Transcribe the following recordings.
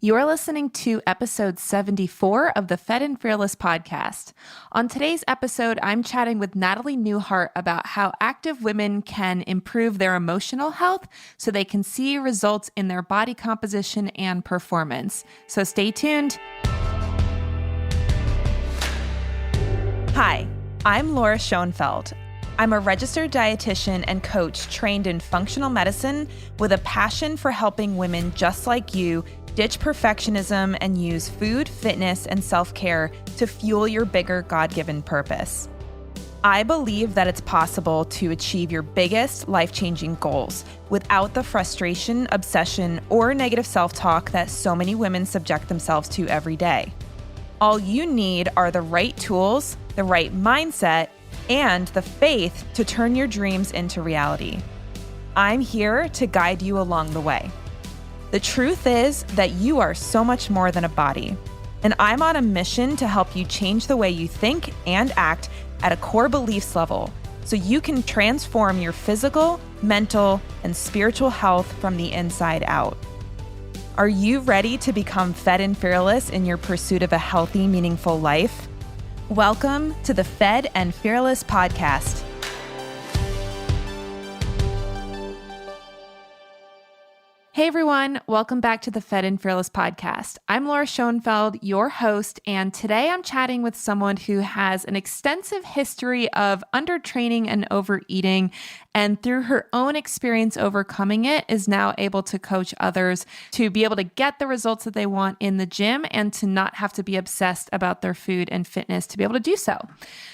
You're listening to episode 74 of the Fed and Fearless podcast. On today's episode, I'm chatting with Natalie Newhart about how active women can improve their emotional health so they can see results in their body composition and performance. So stay tuned. Hi, I'm Laura Schoenfeld. I'm a registered dietitian and coach trained in functional medicine with a passion for helping women just like you ditch perfectionism and use food, fitness, and self-care to fuel your bigger God-given purpose. I believe that it's possible to achieve your biggest life-changing goals without the frustration, obsession, or negative self-talk that so many women subject themselves to every day. All you need are the right tools, the right mindset, and the faith to turn your dreams into reality. I'm here to guide you along the way. The truth is that you are so much more than a body, and I'm on a mission to help you change the way you think and act at a core beliefs level so you can transform your physical, mental, and spiritual health from the inside out. Are you ready to become fed and fearless in your pursuit of a healthy, meaningful life? Welcome to the Fed and Fearless podcast. Hey everyone, welcome back to the Fed and Fearless podcast. I'm Laura Schoenfeld, your host, and today I'm chatting with someone who has an extensive history of undertraining and overeating, and through her own experience overcoming it, is now able to coach others to be able to get the results that they want in the gym and to not have to be obsessed about their food and fitness to be able to do so.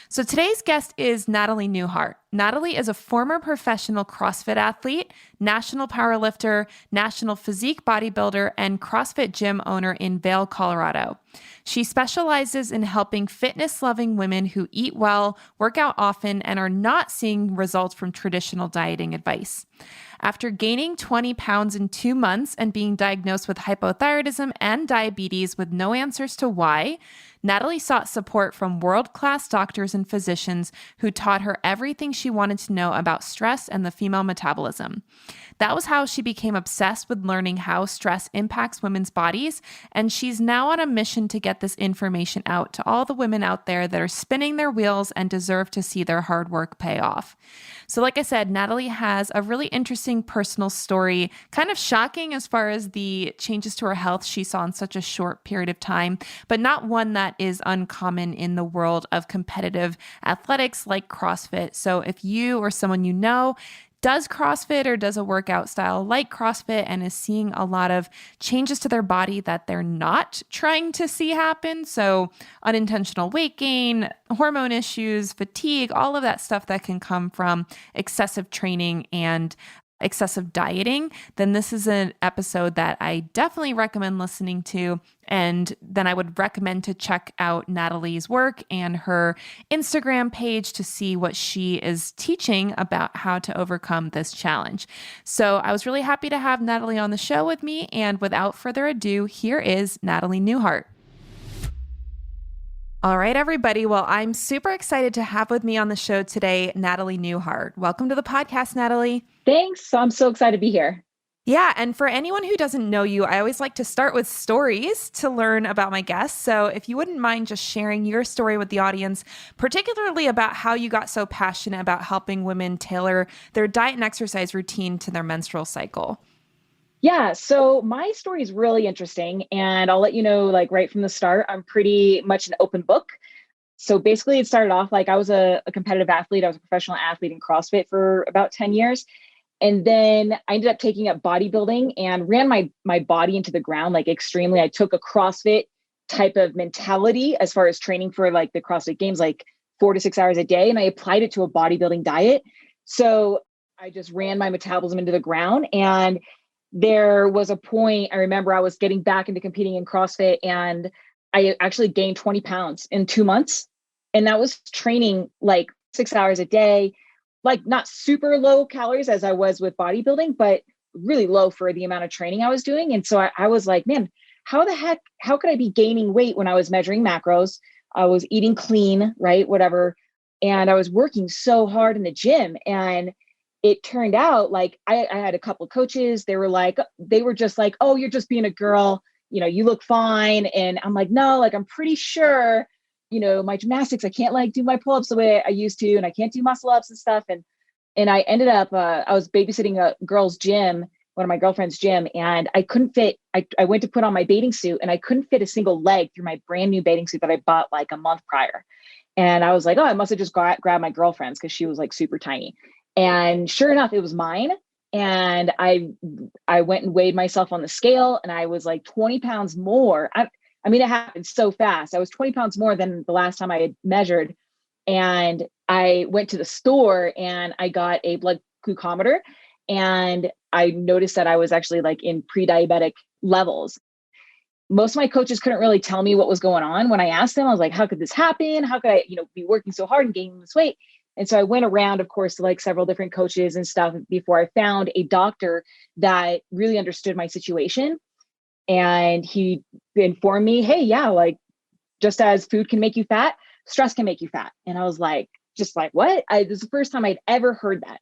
So today's guest is Natalie Newhart. Natalie is a former professional CrossFit athlete, national powerlifter, national physique bodybuilder, and CrossFit gym owner in Vail, Colorado. She specializes in helping fitness-loving women who eat well, work out often, and are not seeing results from traditional dieting advice. After gaining 20 pounds in 2 months and being diagnosed with hypothyroidism and diabetes with no answers to why, Natalie sought support from world-class doctors and physicians who taught her everything she wanted to know about stress and the female metabolism. That was how she became obsessed with learning how stress impacts women's bodies, and she's now on a mission to get this information out to all the women out there that are spinning their wheels and deserve to see their hard work pay off. So like I said, Natalie has a really interesting personal story, kind of shocking as far as the changes to her health she saw in such a short period of time, but not one that is uncommon in the world of competitive athletics like CrossFit. So if you or someone you know does CrossFit or does a workout style like CrossFit and is seeing a lot of changes to their body that they're not trying to see happen, so unintentional weight gain, hormone issues, fatigue, all of that stuff that can come from excessive training and excessive dieting, then this is an episode that I definitely recommend listening to. And then I would recommend to check out Natalie's work and her Instagram page to see what she is teaching about how to overcome this challenge. So I was really happy to have Natalie on the show with me. And without further ado, here is Natalie Newhart. All right, everybody. Well, I'm super excited to have with me on the show today, Natalie Newhart. Welcome to the podcast, Natalie. Thanks. I'm so excited to be here. Yeah. And for anyone who doesn't know you, I always like to start with stories to learn about my guests. So if you wouldn't mind just sharing your story with the audience, particularly about how you got so passionate about helping women tailor their diet and exercise routine to their menstrual cycle. Yeah. So my story is really interesting, and I'll let you know, like right from the start, I'm pretty much an open book. So basically it started off like I was a competitive athlete. I was a professional athlete in CrossFit for about 10 years. And then I ended up taking up bodybuilding and ran my body into the ground, like extremely. I took a CrossFit type of mentality as far as training for like the CrossFit games, like 4 to 6 hours a day. And I applied it to a bodybuilding diet. So I just ran my metabolism into the ground. And there was a point, I remember I was getting back into competing in CrossFit, and I actually gained 20 pounds in 2 months. And that was training like 6 hours a day, like not super low calories as I was with bodybuilding, but really low for the amount of training I was doing. And so I was like, man, how could I be gaining weight when I was measuring macros? I was eating clean, right? Whatever. And I was working so hard in the gym. And it turned out like I had a couple of coaches. They were just like, oh, you're just being a girl. you look fine. And I'm like, no, like, I'm pretty sure, my gymnastics, I can't like do my pull-ups the way I used to, and I can't do muscle ups and stuff. And I ended up, I was babysitting a girl's gym, one of my girlfriend's gym, and I couldn't fit, I went to put on my bathing suit and I couldn't fit a single leg through my brand new bathing suit that I bought like a month prior. And I was like, oh, I must have just grabbed my girlfriend's because she was like super tiny. And sure enough, it was mine. And I went and weighed myself on the scale, and I was like 20 pounds more. I mean, it happened so fast. I was 20 pounds more than the last time I had measured. And I went to the store and I got a blood glucometer, and I noticed that I was actually like in pre-diabetic levels. Most of my coaches couldn't really tell me what was going on. When I asked them, I was like, how could this happen? How could I, be working so hard and gaining this weight? And so I went around, of course, to like several different coaches and stuff before I found a doctor that really understood my situation. And he informed me, hey, yeah, like, just as food can make you fat, stress can make you fat. And I was like, just like, what? This is the first time I'd ever heard that.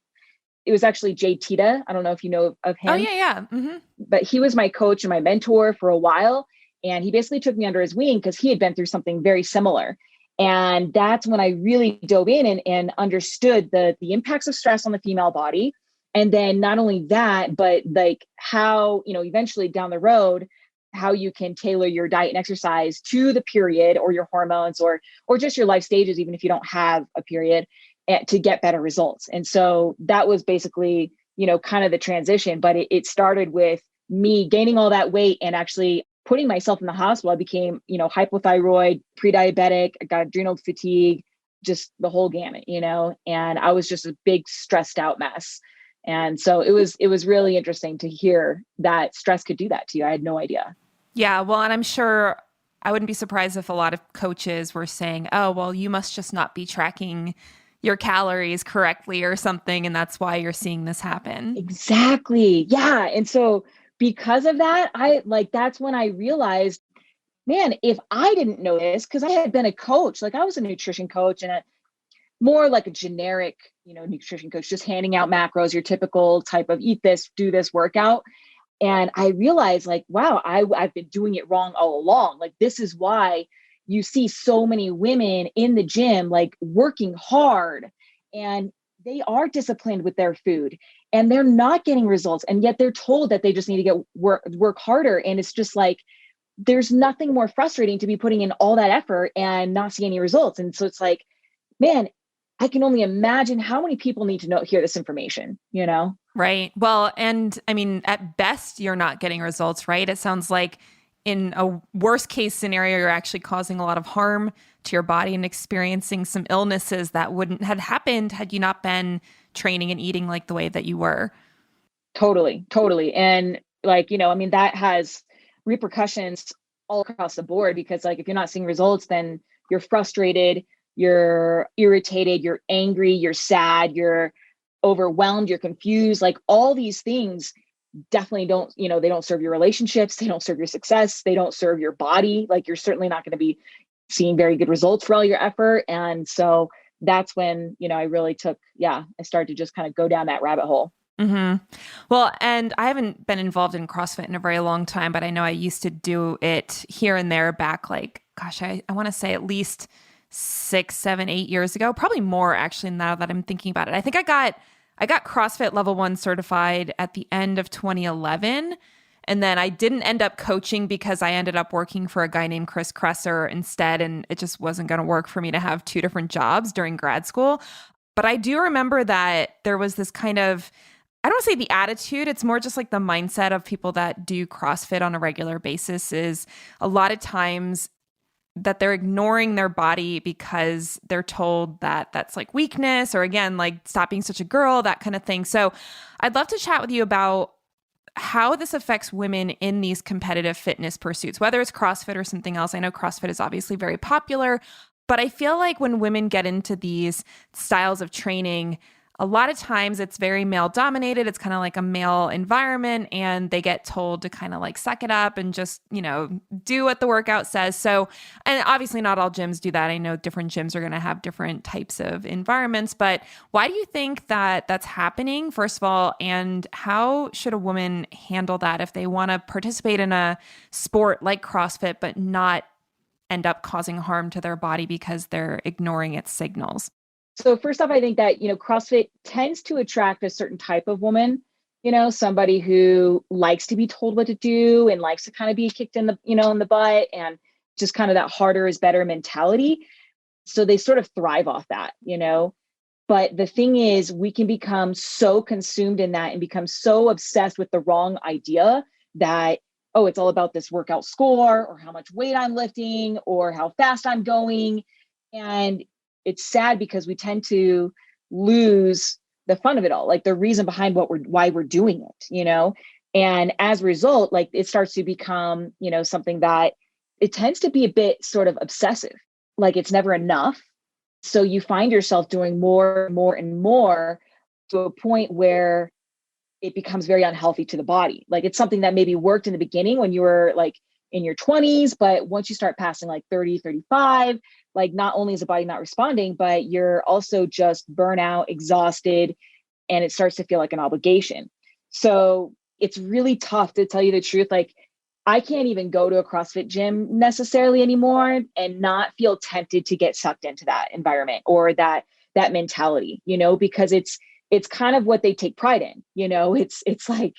It was actually Jay Tita. I don't know if you know of him. Oh, yeah. Mm-hmm. But he was my coach and my mentor for a while. And he basically took me under his wing because he had been through something very similar. And that's when I really dove in and understood the impacts of stress on the female body. And then not only that, but like how, eventually down the road, how you can tailor your diet and exercise to the period or your hormones or just your life stages, even if you don't have a period, to get better results. And so that was basically, kind of the transition. But it started with me gaining all that weight and actually putting myself in the hospital. I became, hypothyroid, pre-diabetic, I got adrenal fatigue, just the whole gamut, and I was just a big stressed out mess. And so it was really interesting to hear that stress could do that to you. I had no idea. Yeah, well, and I'm sure I wouldn't be surprised if a lot of coaches were saying, oh, well, you must just not be tracking your calories correctly or something, and that's why you're seeing this happen. Exactly. Yeah. And so because of that, that's when I realized, man, if I didn't know this, because I had been a coach, like I was a nutrition coach and more like a generic, nutrition coach, just handing out macros, your typical type of eat this, do this workout. And I realized like, wow, I've been doing it wrong all along. Like, this is why you see so many women in the gym, like working hard, and they are disciplined with their food and they're not getting results. And yet they're told that they just need to work harder. And it's just like, there's nothing more frustrating to be putting in all that effort and not see any results. And so it's like, man, I can only imagine how many people need to hear this information, Right. Well, and I mean, at best, you're not getting results, right? It sounds like in a worst case scenario, you're actually causing a lot of harm to your body and experiencing some illnesses that wouldn't have happened had you not been training and eating like the way that you were. Totally. And like, that has repercussions all across the board, because like, if you're not seeing results, then you're frustrated, you're irritated, you're angry, you're sad, you're overwhelmed, you're confused. Like, all these things definitely don't, they don't serve your relationships. They don't serve your success. They don't serve your body. Like, you're certainly not going to be seeing very good results for all your effort. And so that's when, I really I started to just kind of go down that rabbit hole. Mm-hmm. Well, and I haven't been involved in CrossFit in a very long time, but I know I used to do it here and there back, like, gosh, I want to say at least 6, 7, 8 years ago, probably more actually, now that I'm thinking about it. I think I got CrossFit level 1 certified at the end of 2011. And then I didn't end up coaching because I ended up working for a guy named Chris Kresser instead. And it just wasn't going to work for me to have 2 different jobs during grad school. But I do remember that there was this kind of, I don't want to say the attitude, it's more just like the mindset of people that do CrossFit on a regular basis is a lot of times that they're ignoring their body because they're told that that's like weakness, or again, like stop being such a girl, that kind of thing. So I'd love to chat with you about how this affects women in these competitive fitness pursuits, whether it's CrossFit or something else. I know CrossFit is obviously very popular, but I feel like when women get into these styles of training, a lot of times it's very male dominated. It's kind of like a male environment, and they get told to kind of like suck it up and just, do what the workout says. So, and obviously not all gyms do that. I know different gyms are going to have different types of environments, but why do you think that that's happening, first of all? And how should a woman handle that if they want to participate in a sport like CrossFit, but not end up causing harm to their body because they're ignoring its signals? So first off, I think that, CrossFit tends to attract a certain type of woman, somebody who likes to be told what to do and likes to kind of be kicked in the butt, and just kind of that harder is better mentality. So they sort of thrive off that. But the thing is, we can become so consumed in that and become so obsessed with the wrong idea that, oh, it's all about this workout score or how much weight I'm lifting or how fast I'm going. And it's sad because we tend to lose the fun of it all, like the reason behind why we're doing it, and as a result, like it starts to become, something that it tends to be a bit sort of obsessive, like it's never enough. So you find yourself doing more and more and more to a point where it becomes very unhealthy to the body. Like it's something that maybe worked in the beginning when you were like in your 20s, but once you start passing like 30, 35, like not only is the body not responding, but you're also just burnout, exhausted, and it starts to feel like an obligation. So it's really tough, to tell you the truth. Like I can't even go to a CrossFit gym necessarily anymore and not feel tempted to get sucked into that environment or that mentality, because it's kind of what they take pride in, it's like,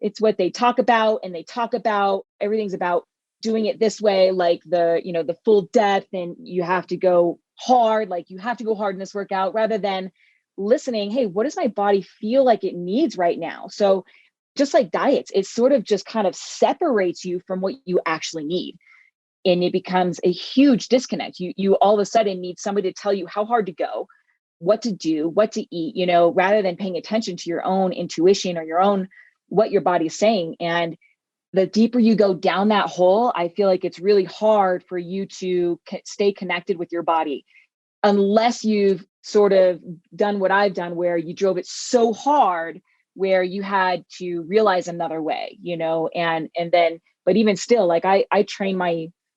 it's what they talk about, and they talk about everything's about doing it this way, like the full depth, and you have to go hard, like you have to go hard in this workout, rather than listening, hey, what does my body feel like it needs right now? So just like diets, it sort of just kind of separates you from what you actually need. And it becomes a huge disconnect. You all of a sudden need somebody to tell you how hard to go, what to do, what to eat, rather than paying attention to your own intuition or your own, what your body is saying. And the deeper you go down that hole, I feel like it's really hard for you to stay connected with your body unless you've sort of done what I've done, where you drove it so hard where you had to realize another way, and then, but even still, like I train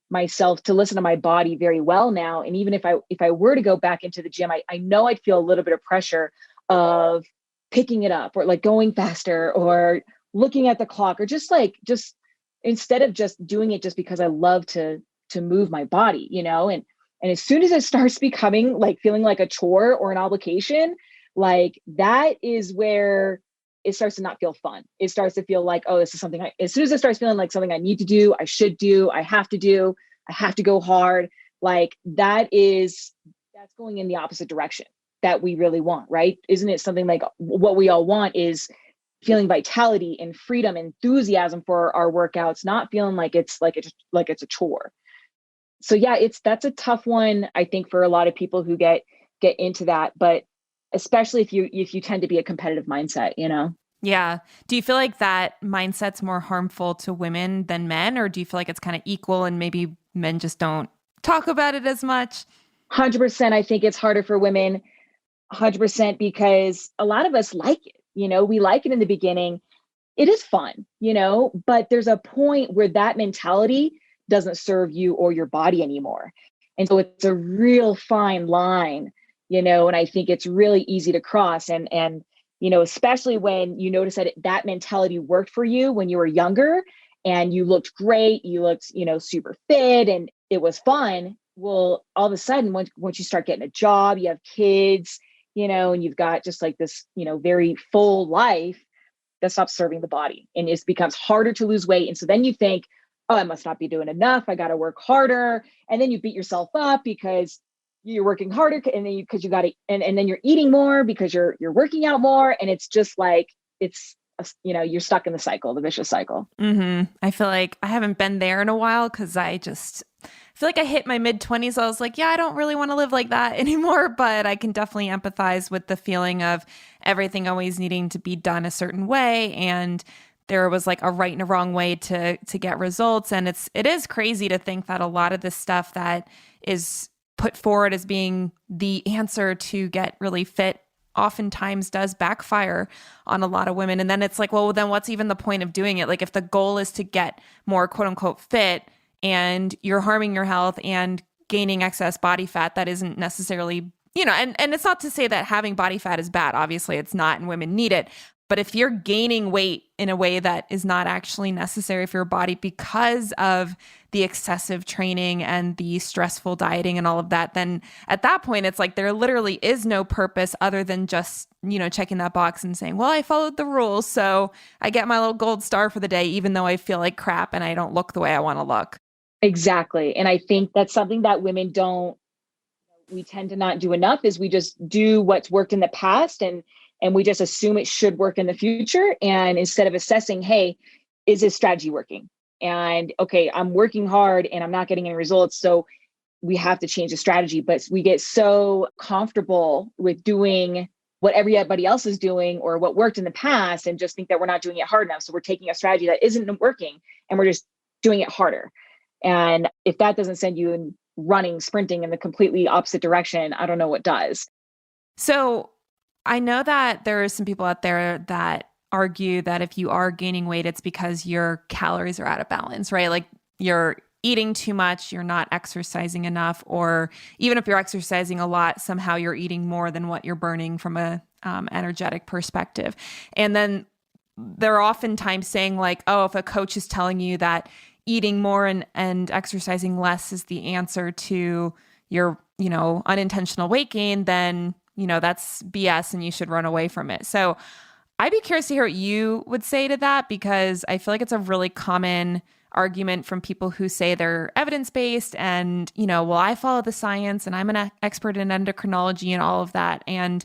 myself to listen to my body very well now. And even if I were to go back into the gym, I know I'd feel a little bit of pressure of picking it up or like going faster or looking at the clock, or just instead of just doing it just because I love to move my body, and as soon as it starts becoming like feeling like a chore or an obligation, like that is where it starts to not feel fun. It starts to feel like, oh, this is something as soon as it starts feeling like something I need to do, I should do, I have to go hard. Like that's going in the opposite direction that we really want, right? Isn't it something like what we all want is feeling vitality and freedom, enthusiasm for our workouts, not feeling like it's a chore. So yeah, that's a tough one, I think, for a lot of people who get into that, but especially if you tend to be a competitive mindset, Yeah. Do you feel like that mindset's more harmful to women than men, or do you feel like it's kind of equal and maybe men just don't talk about it as much? 100%. I think it's harder for women, 100%, because a lot of us like it. We like it in the beginning. It is fun, but there's a point where that mentality doesn't serve you or your body anymore. And so it's a real fine line, and I think it's really easy to cross. And especially when you notice that mentality worked for you when you were younger and you looked great, you looked, super fit and it was fun. Well, all of a sudden, once you start getting a job, you have kids, and you've got just like this, very full life, that stops serving the body and it becomes harder to lose weight. And so then you think, oh, I must not be doing enough. I got to work harder. And then you beat yourself up because you're working harder, and then because you got to, and then you're eating more because you're working out more. And it's just like, you're stuck in the vicious cycle. Mm-hmm. I feel like I haven't been there in a while because I feel like I hit my mid-20s. I was like, yeah, I don't really want to live like that anymore, but I can definitely empathize with the feeling of everything always needing to be done a certain way. And there was like a right and a wrong way to get results. And it is crazy to think that a lot of this stuff that is put forward as being the answer to get really fit oftentimes does backfire on a lot of women. And then it's like, well, then what's even the point of doing it? Like if the goal is to get more quote unquote fit and you're harming your health and gaining excess body fat, that isn't necessarily, and it's not to say that having body fat is bad. Obviously it's not, and women need it. But if you're gaining weight in a way that is not actually necessary for your body because of the excessive training and the stressful dieting and all of that, then at that point, it's like there literally is no purpose other than just, checking that box and saying, well, I followed the rules, so I get my little gold star for the day, even though I feel like crap and I don't look the way I want to look. Exactly. And I think that's something that we tend to not do enough, is we just do what's worked in the past and we just assume it should work in the future. And instead of assessing, hey, is this strategy working? And okay, I'm working hard and I'm not getting any results, so we have to change the strategy. But we get so comfortable with doing what everybody else is doing or what worked in the past and just think that we're not doing it hard enough. So we're taking a strategy that isn't working and we're just doing it harder. And if that doesn't send you in running, sprinting in the completely opposite direction, I don't know what does. So I know that there are some people out there that argue that if you are gaining weight, it's because your calories are out of balance, right? Like you're eating too much, you're not exercising enough, or even if you're exercising a lot, somehow you're eating more than what you're burning from a energetic perspective. And then they're oftentimes saying like, oh, if a coach is telling you that eating more and exercising less is the answer to your, unintentional weight gain, then that's BS and you should run away from it. So I'd be curious to hear what you would say to that, because I feel like it's a really common argument from people who say they're evidence-based and, well, I follow the science and I'm an expert in endocrinology and all of that. And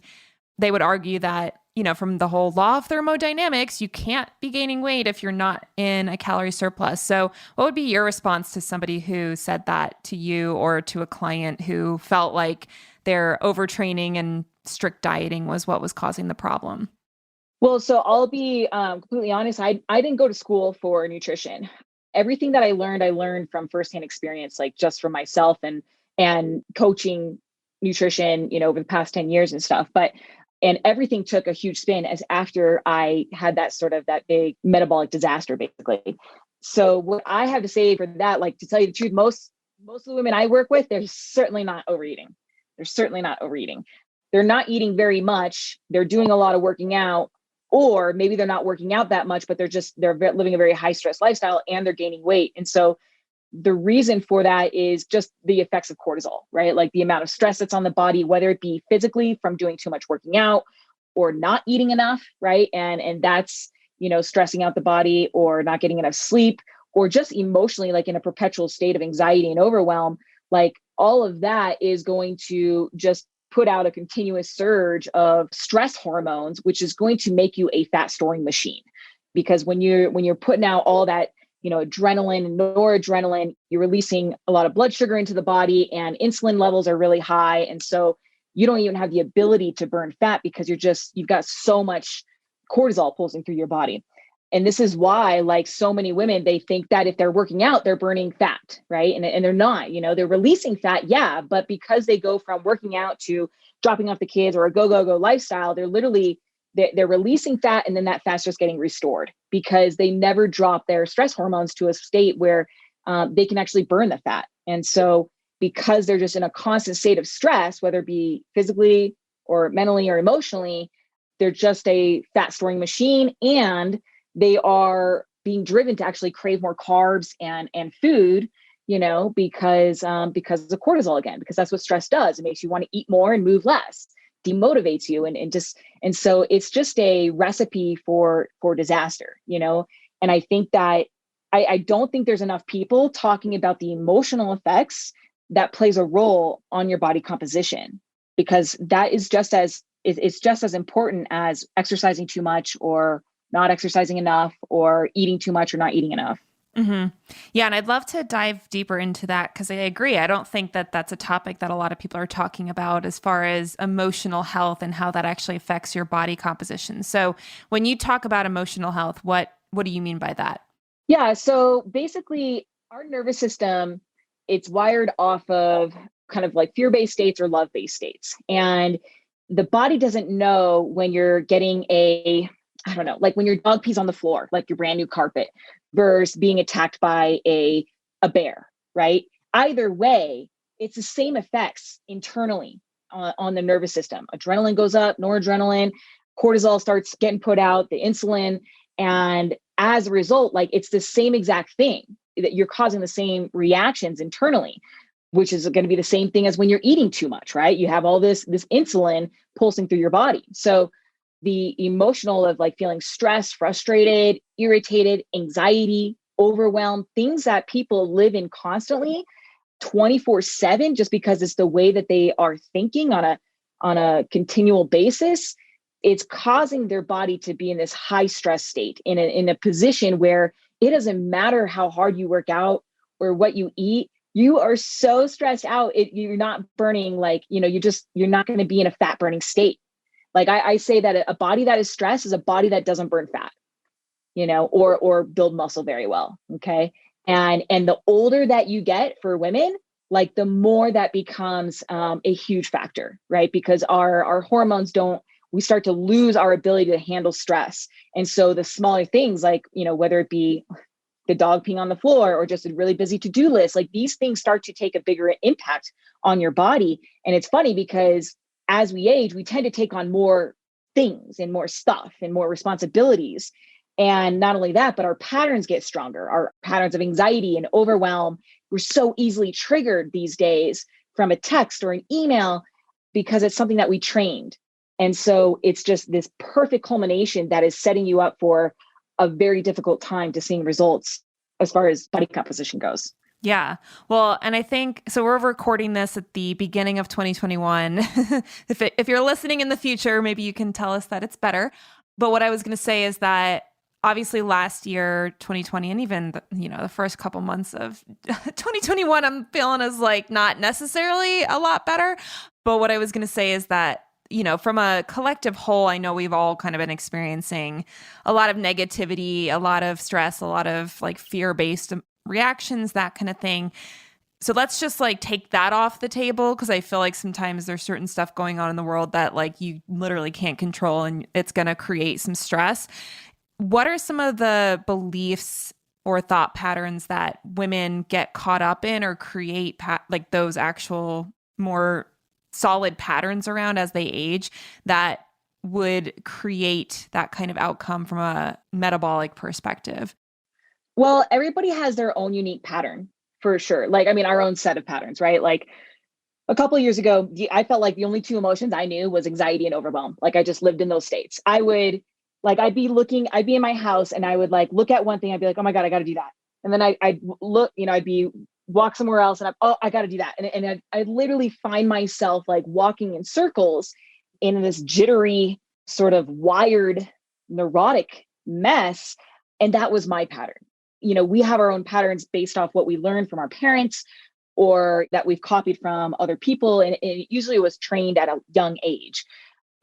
they would argue that, from the whole law of thermodynamics, you can't be gaining weight if you're not in a calorie surplus. So what would be your response to somebody who said that to you or to a client who felt like their overtraining and strict dieting was what was causing the problem? Well, so I'll be completely honest. I didn't go to school for nutrition. Everything that I learned from firsthand experience, like just from myself and coaching nutrition, over the past 10 years and stuff. And everything took a huge spin as after I had that big metabolic disaster, basically. So what I have to say for that, like to tell you the truth, most of the women I work with, they're certainly not overeating. They're not eating very much. They're doing a lot of working out, or maybe they're not working out that much, but they're living a very high stress lifestyle and they're gaining weight. And so the reason for that is just the effects of cortisol, right? Like the amount of stress that's on the body, whether it be physically from doing too much working out or not eating enough, right? And that's, stressing out the body, or not getting enough sleep, or just emotionally, like in a perpetual state of anxiety and overwhelm. Like all of that is going to just put out a continuous surge of stress hormones, which is going to make you a fat storing machine. Because when you're putting out all that, adrenaline and noradrenaline, you're releasing a lot of blood sugar into the body and insulin levels are really high. And so you don't even have the ability to burn fat because you've got so much cortisol pulsing through your body. And this is why, like so many women, they think that if they're working out, they're burning fat, right? And they're not, they're releasing fat. Yeah. But because they go from working out to dropping off the kids or a go lifestyle, they're releasing fat, and then that fat's just getting restored because they never drop their stress hormones to a state where they can actually burn the fat. And so because they're just in a constant state of stress, whether it be physically or mentally or emotionally, they're just a fat storing machine, and they are being driven to actually crave more carbs and food, because of cortisol again, because that's what stress does. It makes you want to eat more and move less, demotivates you. And so it's just a recipe for disaster, and I think that I don't think there's enough people talking about the emotional effects that plays a role on your body composition, because that is it's just as important as exercising too much or not exercising enough, or eating too much or not eating enough. Mm-hmm. Yeah. And I'd love to dive deeper into that, because I agree. I don't think that that's a topic that a lot of people are talking about as far as emotional health and how that actually affects your body composition. So when you talk about emotional health, what do you mean by that? Yeah. So basically our nervous system, it's wired off of kind of like fear-based states or love-based states. And the body doesn't know when you're getting I don't know, like when your dog pees on the floor, like your brand new carpet, versus being attacked by a bear, right? Either way, it's the same effects internally on the nervous system. Adrenaline goes up, noradrenaline, cortisol starts getting put out, the insulin. And as a result, like it's the same exact thing that you're causing the same reactions internally, which is going to be the same thing as when you're eating too much, right? You have all this insulin pulsing through your body. So the emotional of like feeling stressed, frustrated, irritated, anxiety, overwhelmed, things that people live in constantly 24/7, just because it's the way that they are thinking on a continual basis, it's causing their body to be in this high stress state, in a position where it doesn't matter how hard you work out or what you eat. You are so stressed out. You're not burning, like, you're not going to be in a fat burning state. Like I say that a body that is stressed is a body that doesn't burn fat, or build muscle very well. Okay. And the older that you get for women, like the more that becomes a huge factor, right? Because our hormones we start to lose our ability to handle stress. And so the smaller things, like, whether it be the dog peeing on the floor or just a really busy to-do list, like these things start to take a bigger impact on your body. And it's funny because as we age, we tend to take on more things and more stuff and more responsibilities. And not only that, but our patterns get stronger, our patterns of anxiety and overwhelm. We're so easily triggered these days from a text or an email because it's something that we trained. And so it's just this perfect culmination that is setting you up for a very difficult time to seeing results as far as body composition goes. Yeah. Well, and I think, so we're recording this at the beginning of 2021. If you're listening in the future, maybe you can tell us that it's better. But what I was going to say is that obviously last year, 2020, and even the first couple months of 2021, I'm feeling is like not necessarily a lot better. But what I was going to say is that, from a collective whole, I know we've all kind of been experiencing a lot of negativity, a lot of stress, a lot of like fear-based reactions, that kind of thing. So let's just like take that off the table, because I feel like sometimes there's certain stuff going on in the world that like you literally can't control, and it's going to create some stress. What are some of the beliefs or thought patterns that women get caught up in or create like those actual more solid patterns around as they age that would create that kind of outcome from a metabolic perspective? Well, everybody has their own unique pattern for sure. Like, I mean, our own set of patterns, right? Like a couple of years ago, I felt like the only two emotions I knew was anxiety and overwhelm. Like I just lived in those states. I'd be in my house and I would like look at one thing. I'd be like, oh my God, I got to do that. And then I'd look, walk somewhere else and I got to do that. And I'd literally find myself like walking in circles in this jittery, sort of wired, neurotic mess. And that was my pattern. We have our own patterns based off what we learned from our parents or that we've copied from other people. And it usually was trained at a young age.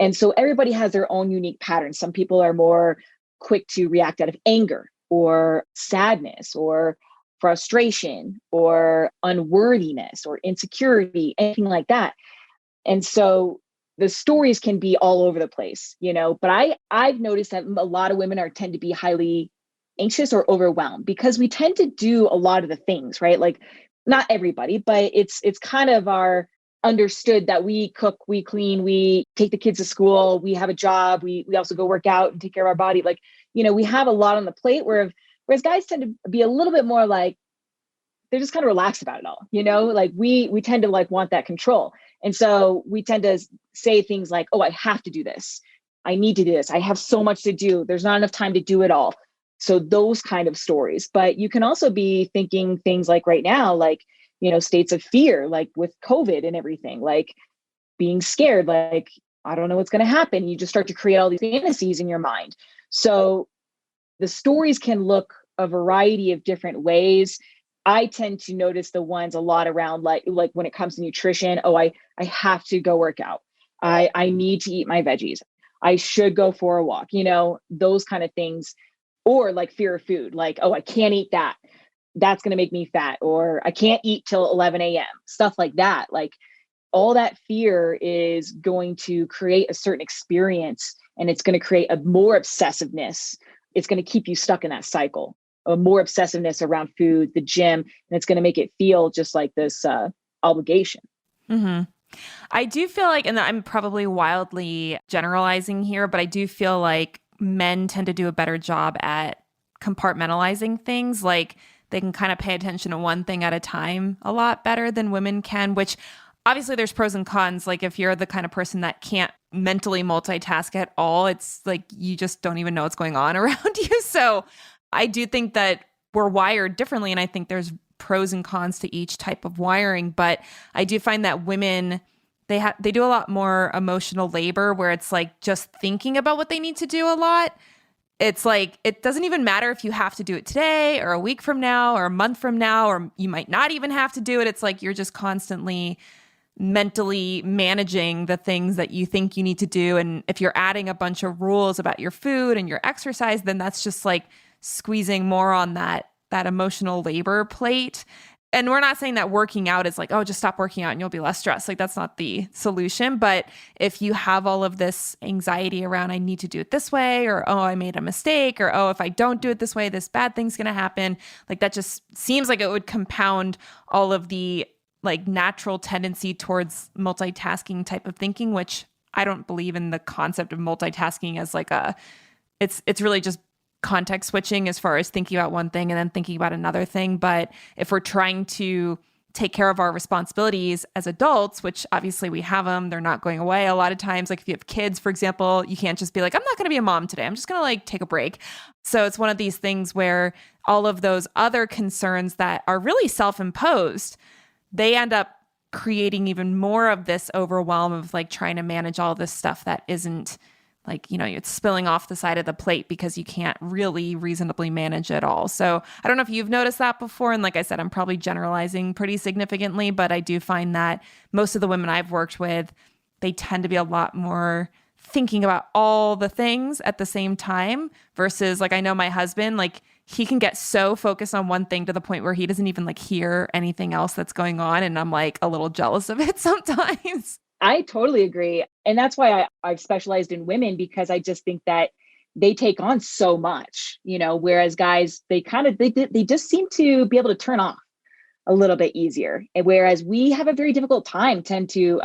And so everybody has their own unique patterns. Some people are more quick to react out of anger or sadness or frustration or unworthiness or insecurity, anything like that. And so the stories can be all over the place, but I've noticed that a lot of women tend to be highly anxious or overwhelmed because we tend to do a lot of the things, right? Like not everybody, but it's kind of our understood that we cook, we clean, we take the kids to school, we have a job, we also go work out and take care of our body. Like, we have a lot on the plate whereas guys tend to be a little bit more like, they're just kind of relaxed about it all, like we tend to like want that control. And so we tend to say things like, oh, I have to do this. I need to do this. I have so much to do. There's not enough time to do it all. So those kind of stories, but you can also be thinking things like right now, like, states of fear, like with COVID and everything, like being scared, like, I don't know what's going to happen. You just start to create all these fantasies in your mind. So the stories can look a variety of different ways. I tend to notice the ones a lot around like when it comes to nutrition. Oh, I have to go work out. I need to eat my veggies. I should go for a walk, those kind of things. Or like fear of food, like, oh, I can't eat that. That's going to make me fat. Or I can't eat till 11 a.m. Stuff like that. Like all that fear is going to create a certain experience, and it's going to create a more obsessiveness. It's going to keep you stuck in that cycle, a more obsessiveness around food, the gym, and it's going to make it feel just like this obligation. Mm-hmm. I do feel like, and I'm probably wildly generalizing here, but I do feel like men tend to do a better job at compartmentalizing things. Like they can kind of pay attention to one thing at a time a lot better than women can, which obviously there's pros and cons. Like if you're the kind of person that can't mentally multitask at all, it's like you just don't even know what's going on around you. So I do think that we're wired differently. And I think there's pros and cons to each type of wiring. But I do find that women, they do a lot more emotional labor where it's like just thinking about what they need to do a lot. It's like, it doesn't even matter if you have to do it today or a week from now or a month from now, or you might not even have to do it. It's like you're just constantly mentally managing the things that you think you need to do. And if you're adding a bunch of rules about your food and your exercise, then that's just like squeezing more on that emotional labor plate. And we're not saying that working out is like, oh, just stop working out and you'll be less stressed. Like that's not the solution. But if you have all of this anxiety around, I need to do it this way, or, oh, I made a mistake, or, oh, if I don't do it this way, this bad thing's going to happen. Like that just seems like it would compound all of the like natural tendency towards multitasking type of thinking, which I don't believe in the concept of multitasking as like it's really just context switching as far as thinking about one thing and then thinking about another thing. But if we're trying to take care of our responsibilities as adults, which obviously we have them, they're not going away. A lot of times, like if you have kids, for example, you can't just be like, I'm not going to be a mom today. I'm just going to like take a break. So it's one of these things where all of those other concerns that are really self-imposed, they end up creating even more of this overwhelm of like trying to manage all this stuff that isn't like, you know, it's spilling off the side of the plate because you can't really reasonably manage it all. So I don't know if you've noticed that before. And like I said, I'm probably generalizing pretty significantly, but I do find that most of the women I've worked with, they tend to be a lot more thinking about all the things at the same time versus like, I know my husband, like he can get so focused on one thing to the point where he doesn't even like hear anything else that's going on. And I'm like a little jealous of it sometimes. I totally agree. And that's why I've specialized in women, because I just think that they take on so much, you know, whereas guys, they just seem to be able to turn off a little bit easier. And whereas we have a very difficult time tend to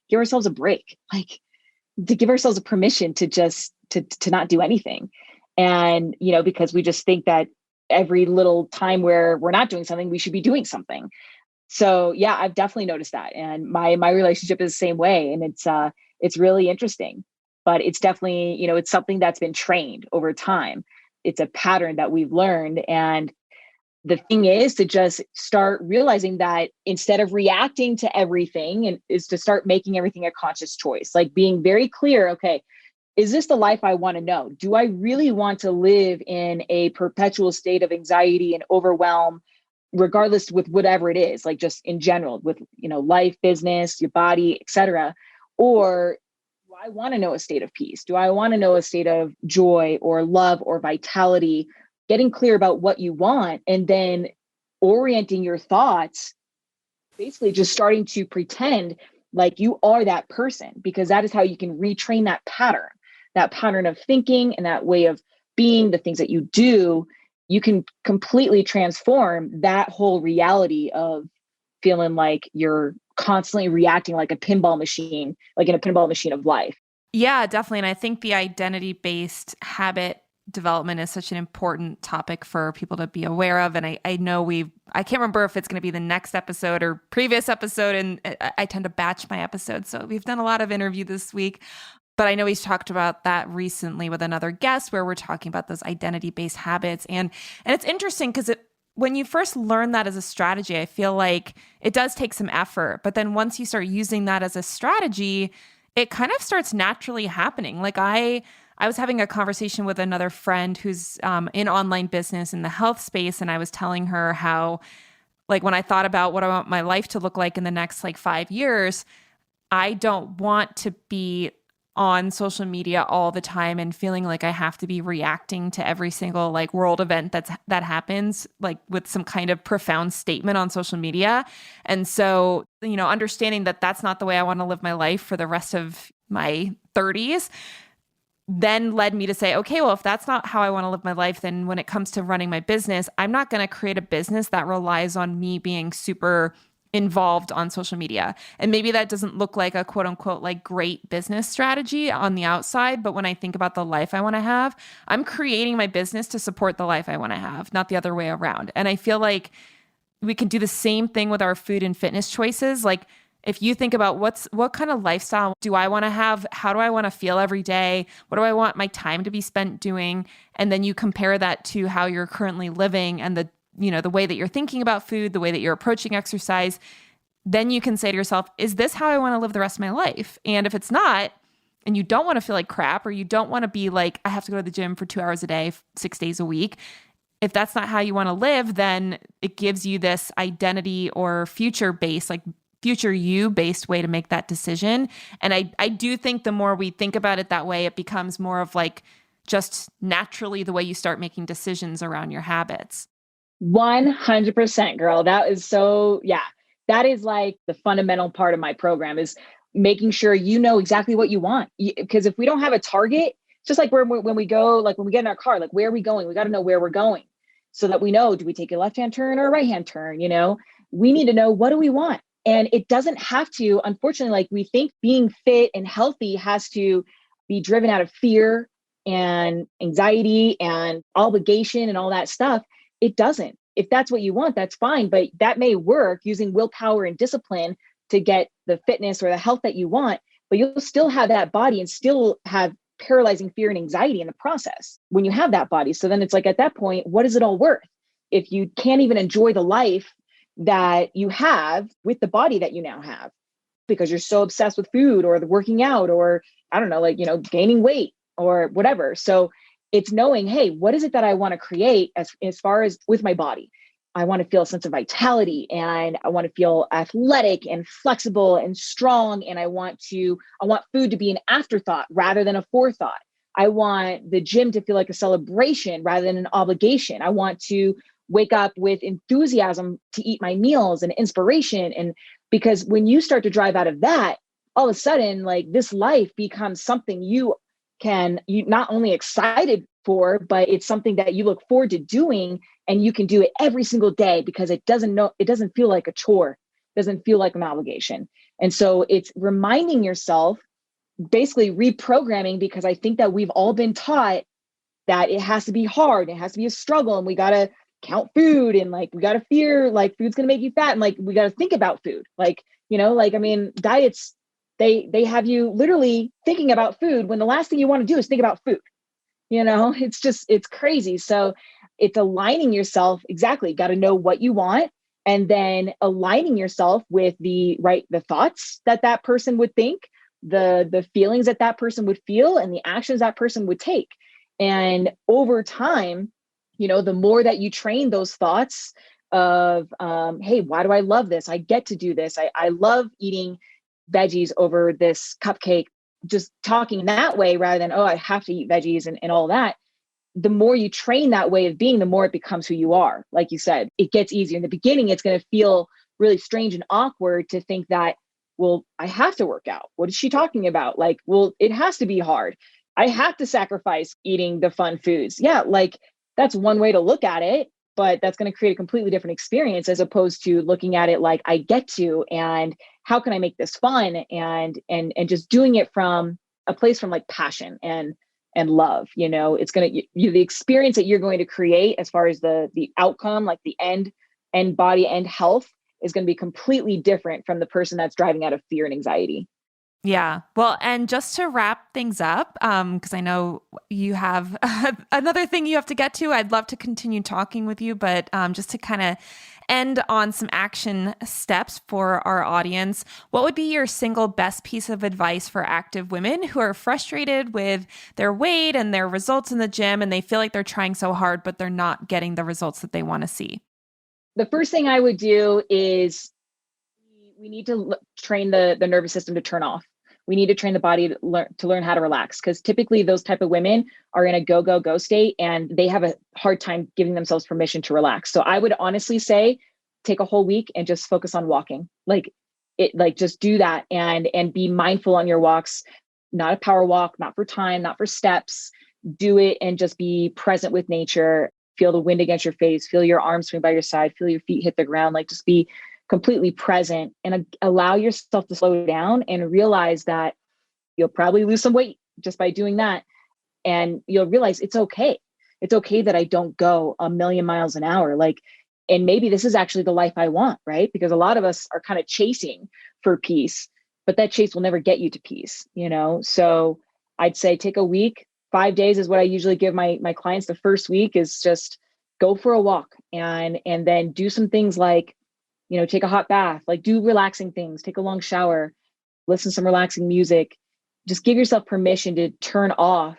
give ourselves a break, like to give ourselves a permission to just to not do anything. And, you know, because we just think that every little time where we're not doing something, we should be doing something. So yeah, I've definitely noticed that. And my relationship is the same way. And it's really interesting, but it's definitely, you know, it's something that's been trained over time. It's a pattern that we've learned. And the thing is to just start realizing that instead of reacting to everything, and is to start making everything a conscious choice, like being very clear. Okay, is this the life I want to know? Do I really want to live in a perpetual state of anxiety and overwhelm, regardless with whatever it is, like just in general with, you know, life, business, your body, etc.? Or do I want to know a state of peace? Do I want to know a state of joy or love or vitality? Getting clear about what you want and then orienting your thoughts, basically just starting to pretend like you are that person, because that is how you can retrain that pattern of thinking and that way of being, the things that you do. You can completely transform that whole reality of feeling like you're constantly reacting like a pinball machine, like in a pinball machine of life. Yeah, definitely. And I think the identity-based habit development is such an important topic for people to be aware of. And I know I can't remember if it's going to be the next episode or previous episode. And I tend to batch my episodes. So we've done a lot of interview this week. But I know he's talked about that recently with another guest where we're talking about those identity-based habits. And it's interesting because when you first learn that as a strategy, I feel like it does take some effort. But then once you start using that as a strategy, it kind of starts naturally happening. Like I was having a conversation with another friend who's in online business in the health space. And I was telling her how, like, when I thought about what I want my life to look like in the next like 5 years, I don't want to be on social media all the time and feeling like I have to be reacting to every single like world event that happens like with some kind of profound statement on social media. And so, understanding that that's not the way I want to live my life for the rest of my 30s then led me to say, okay, well, if that's not how I want to live my life, then when it comes to running my business, I'm not going to create a business that relies on me being super involved on social media. And maybe that doesn't look like a quote unquote like great business strategy on the outside. But when I think about the life I want to have, I'm creating my business to support the life I want to have, not the other way around. And I feel like we can do the same thing with our food and fitness choices. Like if you think about what kind of lifestyle do I want to have? How do I want to feel every day? What do I want my time to be spent doing? And then you compare that to how you're currently living and the way that you're thinking about food, the way that you're approaching exercise, then you can say to yourself, is this how I want to live the rest of my life? And if it's not, and you don't want to feel like crap, or you don't want to be like, I have to go to the gym for 2 hours a day, 6 days a week, if that's not how you want to live, then it gives you this identity or future you based way to make that decision. And I do think the more we think about it that way, it becomes more of like just naturally the way you start making decisions around your habits. 100%, girl. That is yeah. That is like the fundamental part of my program is making sure you know exactly what you want. Because if we don't have a target, just like when we go, like when we get in our car, like where are we going? We got to know where we're going so that we know, do we take a left-hand turn or a right-hand turn? We need to know, what do we want? And it doesn't have to, unfortunately, like we think being fit and healthy has to be driven out of fear and anxiety and obligation and all that stuff. It doesn't. If that's what you want, that's fine. But that may work using willpower and discipline to get the fitness or the health that you want, but you'll still have that body and still have paralyzing fear and anxiety in the process when you have that body. So then it's like, at that point, what is it all worth? If you can't even enjoy the life that you have with the body that you now have, because you're so obsessed with food or the working out, or I don't know, like, gaining weight or whatever. So it's knowing, hey, what is it that I want to create as far as with my body? I want to feel a sense of vitality, and I want to feel athletic and flexible and strong. And I want food to be an afterthought rather than a forethought. I want the gym to feel like a celebration rather than an obligation. I want to wake up with enthusiasm to eat my meals and inspiration. And because when you start to drive out of that, all of a sudden, like this life becomes something you not only excited for, but it's something that you look forward to doing, and you can do it every single day because it doesn't feel like a chore, doesn't feel like an obligation. And so it's reminding yourself, basically reprogramming, because I think that we've all been taught that it has to be hard, it has to be a struggle, and we got to count food, and like we got to fear like food's going to make you fat, and like we got to think about food, diets, they have you literally thinking about food when the last thing you want to do is think about food. It's crazy. So it's aligning yourself. Exactly. Got to know what you want, and then aligning yourself with the thoughts that person would think, the feelings that person would feel, and the actions that person would take. And over time, the more that you train those thoughts of, hey, why do I love this? I get to do this. I love eating veggies over this cupcake, just talking that way rather than, oh, I have to eat veggies and all that. The more you train that way of being, the more it becomes who you are. Like you said, it gets easier. In the beginning, it's going to feel really strange and awkward to think that, well, I have to work out. What is she talking about? Like, well, it has to be hard. I have to sacrifice eating the fun foods. Yeah, like that's one way to look at it, but that's going to create a completely different experience as opposed to looking at it like I get to, and how can I make this fun, and just doing it from a place from like passion and love. It's going to, the experience that you're going to create as far as the outcome, like the end body and health, is going to be completely different from the person that's driving out of fear and anxiety. Yeah. Well, and just to wrap things up, because I know you have another thing you have to get to, I'd love to continue talking with you, but just to kind of end on some action steps for our audience, what would be your single best piece of advice for active women who are frustrated with their weight and their results in the gym, and they feel like they're trying so hard, but they're not getting the results that they want to see? The first thing I would do is we need to train the nervous system to turn off. we need to train the body to learn how to relax. Because typically those type of women are in a go, go, go state, and they have a hard time giving themselves permission to relax. So I would honestly say, take a whole week and just focus on walking. Just do that and be mindful on your walks, not a power walk, not for time, not for steps. Do it and just be present with nature. Feel the wind against your face, feel your arms swing by your side, feel your feet hit the ground, just be completely present and allow yourself to slow down and realize that you'll probably lose some weight just by doing that. And you'll realize it's okay. It's okay that I don't go a million miles an hour. And maybe this is actually the life I want, right? Because a lot of us are kind of chasing for peace, but that chase will never get you to peace, So I'd say take a week. 5 days is what I usually give my clients. The first week is just go for a walk and then do some things like, take a hot bath, do relaxing things, take a long shower, listen to some relaxing music, just give yourself permission to turn off.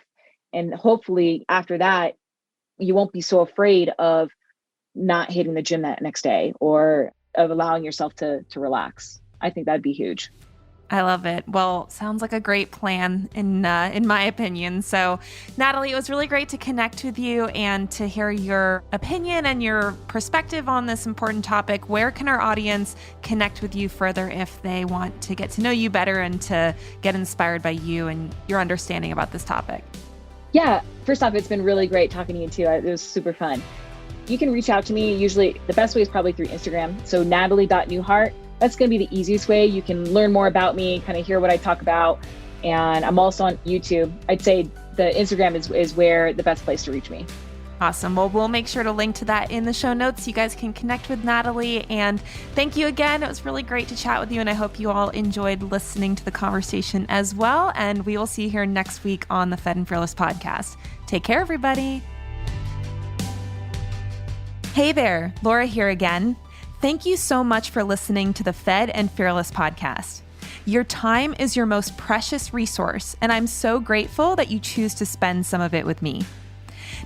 And hopefully after that, you won't be so afraid of not hitting the gym that next day or of allowing yourself to relax. I think that'd be huge. I love it. Well, sounds like a great plan in my opinion. So Natalie, it was really great to connect with you and to hear your opinion and your perspective on this important topic. Where can our audience connect with you further if they want to get to know you better and to get inspired by you and your understanding about this topic? Yeah, first off, it's been really great talking to you too. It was super fun. You can reach out to me. Usually the best way is probably through Instagram. So Natalie.Newhart. That's going to be the easiest way. You can learn more about me, kind of hear what I talk about. And I'm also on YouTube. I'd say the Instagram is where the best place to reach me. Awesome. Well, we'll make sure to link to that in the show notes. You guys can connect with Natalie. And thank you again. It was really great to chat with you. And I hope you all enjoyed listening to the conversation as well. And we will see you here next week on the Fed and Fearless podcast. Take care, everybody. Hey there, Laura here again. Thank you so much for listening to the Fed and Fearless podcast. Your time is your most precious resource, and I'm so grateful that you choose to spend some of it with me.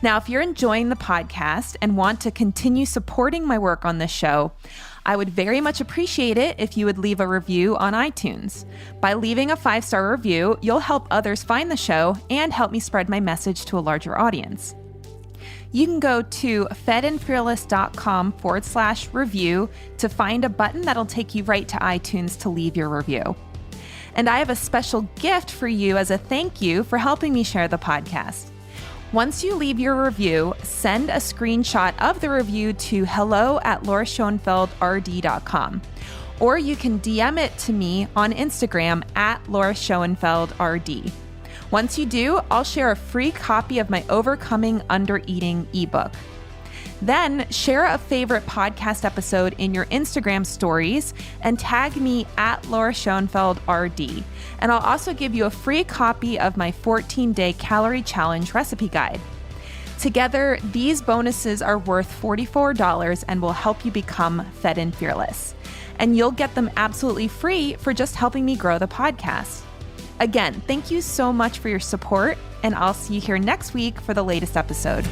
Now, if you're enjoying the podcast and want to continue supporting my work on this show, I would very much appreciate it if you would leave a review on iTunes. By leaving a 5-star review, you'll help others find the show and help me spread my message to a larger audience. You can go to fedandfearless.com/review to find a button that'll take you right to iTunes to leave your review. And I have a special gift for you as a thank you for helping me share the podcast. Once you leave your review, send a screenshot of the review to hello@lauraschoenfeldrd.com. Or you can DM it to me on Instagram @lauraschoenfeldrd. Once you do, I'll share a free copy of my Overcoming Undereating ebook. Then share a favorite podcast episode in your Instagram stories and tag me @LauraSchoenfeldRD. And I'll also give you a free copy of my 14-day calorie challenge recipe guide. Together, these bonuses are worth $44 and will help you become Fed and Fearless. And you'll get them absolutely free for just helping me grow the podcast. Again, thank you so much for your support, and I'll see you here next week for the latest episode.